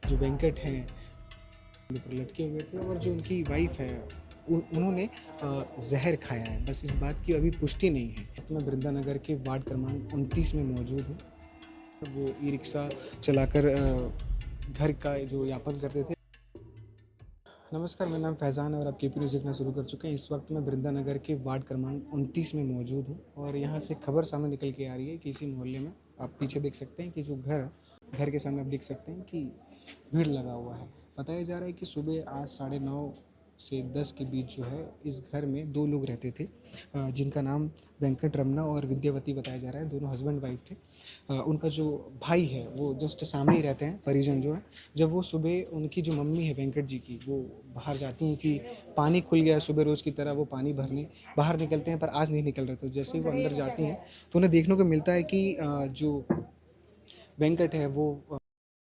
जो वेंकट हैं ऊपर लटके हुए थे और जो उनकी वाइफ है उन्होंने जहर खाया है। बस इस बात की अभी पुष्टि नहीं है। तो मैं वृंदानगर के वार्ड क्रमांक 29 में मौजूद हूँ। वो ई रिक्शा चलाकर घर का जो यापन करते थे। नमस्कार, मेरा नाम फैज़ान है और आप केपी न्यूज़ देखना शुरू कर चुके हैं। इस वक्त मैं वृंदानगर के वार्ड क्रमांक 29 में मौजूद हूँ और यहाँ से खबर सामने निकल के आ रही है कि इसी मोहल्ले में आप पीछे देख सकते हैं कि जो घर के सामने आप देख सकते हैं कि भीड़ लगा हुआ है। बताया जा रहा है कि सुबह आज 9:30 से 10 के बीच जो है इस घर में दो लोग रहते थे, जिनका नाम वेंकट रमना और विद्यावती बताया जा रहा है। दोनों हस्बैंड वाइफ थे। उनका जो भाई है वो जस्ट सामने ही रहते हैं, परिजन जो है। जब वो सुबह उनकी जो मम्मी है वेंकट जी की, वो बाहर जाती हैं कि पानी खुल गया है, सुबह रोज़ की तरह वो पानी भरने बाहर निकलते हैं, पर आज नहीं निकल रहे थे। जैसे ही वो अंदर जाती हैं तो उन्हें देखने को मिलता है कि जो वेंकट है वो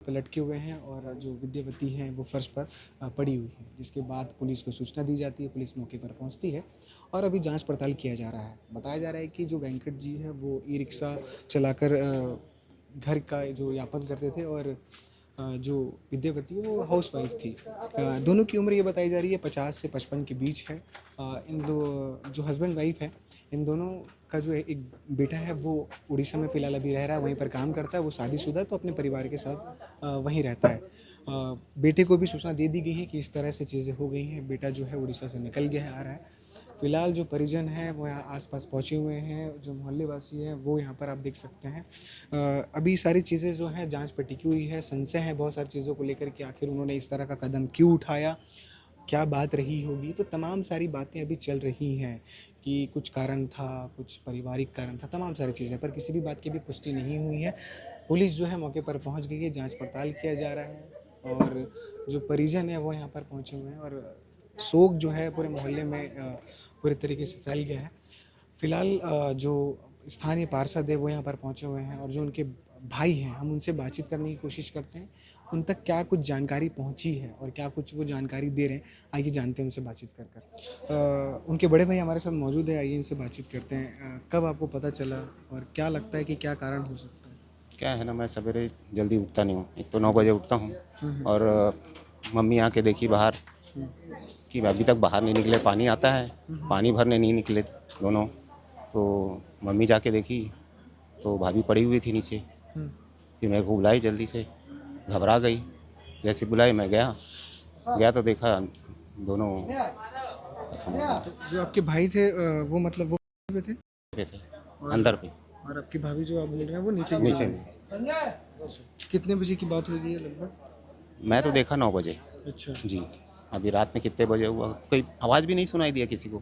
पे लटके हुए हैं और जो विद्यावती हैं वो फर्श पर पड़ी हुई है। जिसके बाद पुलिस को सूचना दी जाती है, पुलिस मौके पर पहुंचती है और अभी जांच पड़ताल किया जा रहा है। बताया जा रहा है कि जो वेंकट जी है वो ई रिक्शा चलाकर घर का जो यापन करते थे और जो विद्यावती है वो हाउस वाइफ थी। दोनों की उम्र ये बताई जा रही है 50 से 55 के बीच है। इन दो जो हस्बैंड वाइफ है, इन दोनों का जो एक बेटा है वो उड़ीसा में फ़िलहाल अभी रह रहा है, वहीं पर काम करता है। वो शादीशुदा है तो अपने परिवार के साथ वहीं रहता है। बेटे को भी सूचना दे दी गई है कि इस तरह से चीज़ें हो गई हैं। बेटा जो है उड़ीसा से निकल गया है, आ रहा है। फ़िलहाल जो परिजन हैं वो यहाँ आस-पास पहुँचे हुए हैं। जो मोहल्ले वासी हैं वो यहाँ पर आप देख सकते हैं। अभी सारी चीज़ें जो हैं जाँच पे टिकी हुई है। संशय है बहुत सारी चीज़ों को लेकर कि आखिर उन्होंने इस तरह का कदम क्यों उठाया, क्या बात रही होगी। तो तमाम सारी बातें अभी चल रही हैं कि कुछ कारण था, कुछ पारिवारिक कारण था, तमाम सारी चीज़ें, पर किसी भी बात की अभी पुष्टि नहीं हुई है। पुलिस जो है मौके पर पहुँच गई है, जाँच पड़ताल किया जा रहा है और जो परिजन है वो यहाँ पर पहुँचे हुए हैं और शोक जो है पूरे मोहल्ले में पूरे तरीके से फैल गया है। फ़िलहाल जो स्थानीय पार्षद है वो यहाँ पर पहुँचे हुए हैं और जो उनके भाई हैं, हम उनसे बातचीत करने की कोशिश करते हैं। उन तक क्या कुछ जानकारी पहुँची है और क्या कुछ वो जानकारी दे रहे हैं, आइए जानते हैं उनसे बातचीत कर कर। उनके बड़े भाई हमारे साथ मौजूद है, आइए इनसे बातचीत करते हैं। कब आपको पता चला और क्या लगता है कि क्या कारण हो सकता है? क्या है ना, मैं सवेरे जल्दी उठता नहीं हूँ। एक तो 9 बजे उठता हूँ और मम्मी आके देखी बाहर कि अभी तक बाहर नहीं निकले, पानी आता है, पानी भरने नहीं निकले दोनों। तो मम्मी जाके देखी तो भाभी पड़ी हुई थी नीचे। फिर मेरे को बुलाई जल्दी से, घबरा गई। जैसे बुलाई मैं गया तो देखा दोनों तो जो आपके भाई थे वो मतलब वो पे थे पे थे, और अंदर पे, और आपकी भाभी जो आप बोल रहे हैं वो नीचे गिरी नीचे हुई में। है। कितने बजे की बात होगी ये लगभग? मैं तो देखा 9 बजे। अच्छा। जी, अभी रात में कितने बजे हुआ, कोई आवाज़ भी नहीं सुनाई दिया किसी को,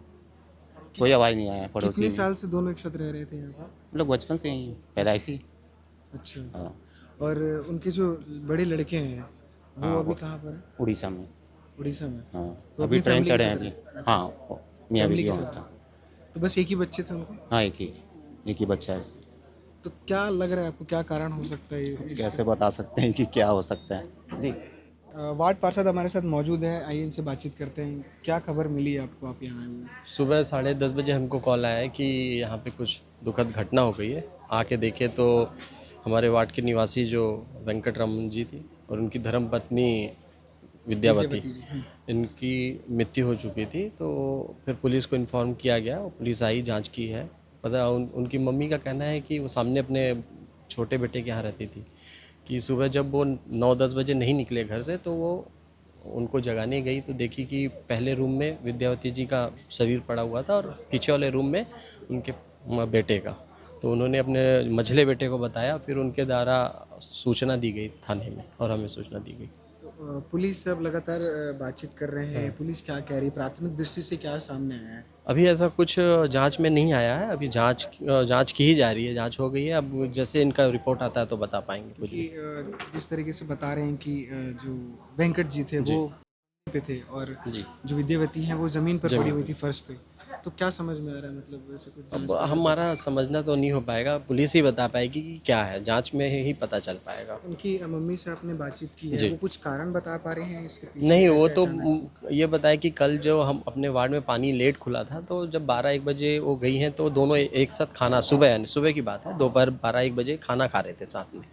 कोई आवाज़ नहीं आया पड़ोसी कितने में। साल से दोनों एक साथ रह रहे थे यहाँ पर? हम लोग बचपन से ही पैदाइशी। अच्छा। हाँ। और उनके जो बड़े लड़के हैं वो हाँ, अभी वो कहाँ पर है? उड़ीसा में। उड़ीसा में। हाँ, तो अभी अपनी ट्रेन फैमिली के चढ़े हैं साथ अभी। रहे? अच्छा। हाँ, मियाँ फैमिली बीवी के वहाँ साथ। था। तो बस एक ही बच्चे थे उनको? हाँ, एक ही बच्चा है उसका। तो क्या लग रहा है आपको, क्या कारण हो सकता है इसका? कैसे बता सकते हैं कि क्या हो सकता है जी। वार्ड पार्षद हमारे साथ मौजूद है, आइए इनसे बातचीत करते हैं। क्या खबर मिली आपको, आप यहाँ आए हुए? सुबह 10:30 बजे हमको कॉल आया है कि यहाँ पे कुछ दुखद घटना हो गई है। आके देखे तो हमारे वार्ड के निवासी जो वेंकट रमन जी थी और उनकी धर्मपत्नी विद्यावती, विद्यावती जी। इनकी मृत्यु हो चुकी थी। तो फिर पुलिस को इन्फॉर्म किया गया और पुलिस आई, जांच की है। पता उनकी मम्मी का कहना है कि वो सामने अपने छोटे बेटे के यहाँ रहती थी, कि सुबह जब वो 9-10 बजे नहीं निकले घर से तो वो उनको जगाने गई तो देखी कि पहले रूम में विद्यावती जी का शरीर पड़ा हुआ था और पीछे वाले रूम में उनके बेटे का। तो उन्होंने अपने मझले बेटे को बताया, फिर उनके द्वारा सूचना दी गई थाने में और हमें सूचना दी गई। तो पुलिस से अब लगातार बातचीत कर रहे हैं, पुलिस क्या कह रही है, प्राथमिक दृष्टि से क्या सामने आया है? अभी ऐसा कुछ जांच में नहीं आया है, अभी जांच की ही जा रही है, जांच हो गई है। अब जैसे इनका रिपोर्ट आता है तो बता पाएंगे कुछ कि भी। जिस तरीके से बता रहे हैं कि जो वेंकट जी थे वो पे थे और जी। जो विद्यावती हैं वो ज़मीन पर पड़ी जमीन हुई पे। थी, फर्श पे। तो क्या समझ में आ रहा है, मतलब वैसे कुछ अब जांच में आया कुछ? हमारा समझना तो नहीं हो पाएगा, पुलिस ही बता पाएगी कि क्या है, जांच में ही पता चल पाएगा। उनकी मम्मी से आपने बातचीत की है, जी। वो कुछ कारण बता पा रहे हैं इसके पीछे नहीं, वो कैसे तो अचानक से? ये बताया कि कल जो हम अपने वार्ड में पानी लेट खुला था तो जब 12-1 बजे वो गई हैं तो दोनों एक साथ खाना, सुबह यानी सुबह की बात है, दोपहर 12-1 बजे खाना खा रहे थे साथ में।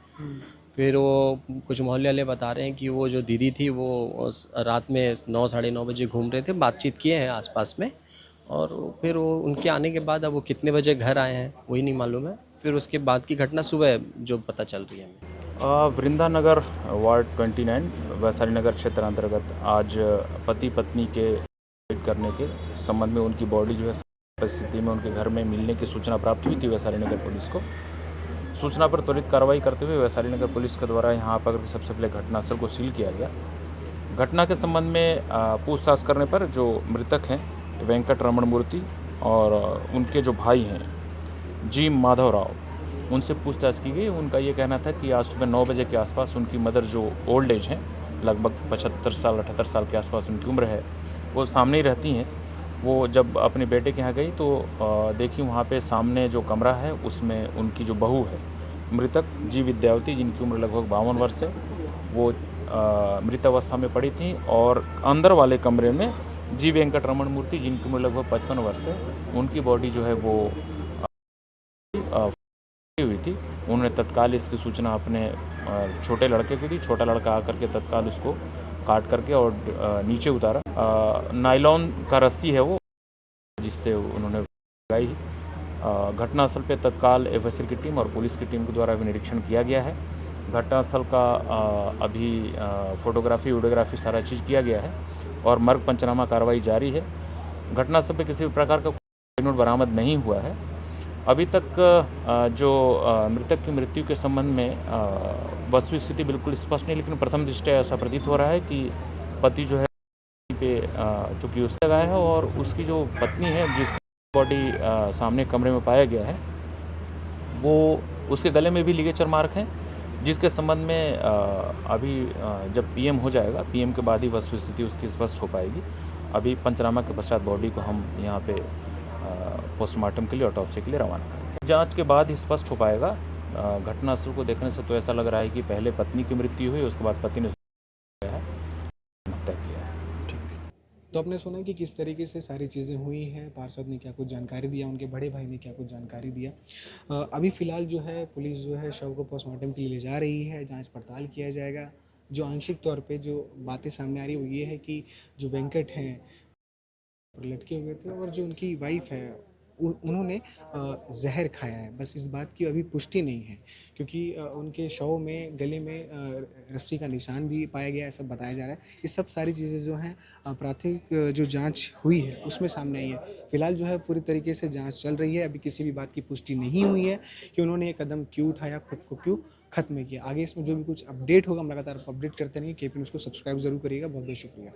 फिर वो कुछ मोहल्ले वाले बता रहे हैं कि वो जो दीदी थी वो रात में 9 साढ़े 9 बजे घूम रहे थे, बातचीत किए हैं आसपास में, और फिर वो उनके आने के बाद अब वो कितने बजे घर आए हैं वही नहीं मालूम है। फिर उसके बाद की घटना सुबह जो पता चल रही है हमें। वृंदानगर वार्ड 29 वैशाली नगर क्षेत्र अंतर्गत आज पति पत्नी के करने के संबंध में उनकी बॉडी जो है परिस्थिति में उनके घर में मिलने की सूचना प्राप्त हुई थी वैशाली नगर पुलिस को। सूचना पर त्वरित कार्रवाई करते हुए वैशाली नगर पुलिस के द्वारा यहाँ पर सबसे पहले घटनास्थल को सील किया गया। घटना के संबंध में पूछताछ करने पर जो मृतक हैं वेंकट रमण मूर्ति और उनके जो भाई हैं जी माधव राव, उनसे पूछताछ की गई। उनका ये कहना था कि आज सुबह 9 बजे के आसपास उनकी मदर जो ओल्ड एज हैं, लगभग 75 साल 78 साल के आसपास उनकी उम्र है, वो सामने ही रहती हैं। वो जब अपने बेटे के यहाँ गई तो देखी वहाँ पे सामने जो कमरा है उसमें उनकी जो बहू है मृतक जी विद्यावती, जिनकी उम्र लगभग 52 वर्ष है, वो मृत अवस्था में पड़ी थी। और अंदर वाले कमरे में जी वेंकट रमण मूर्ति, जिनकी उम्र लगभग 55 वर्ष है, उनकी बॉडी जो है वो हुई थी। उन्होंने तत्काल इसकी सूचना अपने छोटे लड़के को दी। छोटा लड़का आकर के तत्काल उसको काट करके और नीचे उतारा। नायलॉन का रस्सी है वो, जिससे उन्होंने लगाई। घटनास्थल पे तत्काल एफएसएल की टीम और पुलिस की टीम के द्वारा भी निरीक्षण किया गया है। घटनास्थल का अभी फोटोग्राफी वीडियोग्राफी सारा चीज़ किया गया है और मर्ग पंचनामा कार्रवाई जारी है। घटनास्थल पे किसी भी प्रकार का नोट बरामद नहीं हुआ है अभी तक। जो मृतक की मृत्यु के संबंध में वस्तु स्थिति बिल्कुल स्पष्ट नहीं, लेकिन प्रथम दृष्टया ऐसा प्रतीत हो रहा है कि पति जो है पे चूँकि उससे लगाया है और उसकी जो पत्नी है जिसकी बॉडी सामने कमरे में पाया गया है, वो उसके गले में भी लिगेचर मार्क हैं, जिसके संबंध में अभी जब पीएम हो जाएगा, पीएम के बाद ही वस्तु स्थिति उसकी स्पष्ट हो पाएगी। अभी पंचनामा के पश्चात बॉडी को हम यहाँ पे पोस्टमार्टम के लिए, ऑटोप्सी के लिए रवाना करेंगे। जांच के बाद ही स्पष्ट हो पाएगा। घटनास्थल को देखने से तो ऐसा लग रहा है कि पहले पत्नी की मृत्यु हुई, उसके बाद पति ने हत्या किया है। तो आपने सुना कि किस तरीके से सारी चीज़ें हुई हैं, पार्षद ने क्या कुछ जानकारी दिया, उनके बड़े भाई ने क्या कुछ जानकारी दिया। अभी फ़िलहाल जो है पुलिस जो है शव को पोस्टमार्टम के लिए ले जा रही है, जांच पड़ताल किया जाएगा। जो आंशिक तौर पे जो बातें सामने आ रही है वो ये है कि जो वेंकट हैं लटके हुए थे और जो उनकी वाइफ है उन्होंने जहर खाया है। बस इस बात की अभी पुष्टि नहीं है, क्योंकि उनके शव में गले में रस्सी का निशान भी पाया गया है, सब बताया जा रहा है। ये सब सारी चीज़ें जो हैं प्राथमिक जो जांच हुई है उसमें सामने आई है। फिलहाल जो है पूरी तरीके से जांच चल रही है। अभी किसी भी बात की पुष्टि नहीं हुई है कि उन्होंने ये कदम क्यों उठाया, खुद को क्यों खत्म किया। आगे इसमें जो भी कुछ अपडेट होगा हम लगातार आपको अपडेट करते रहेंगे। केपी न्यूज़ को सब्सक्राइब जरूर करिएगा। बहुत बहुत शुक्रिया।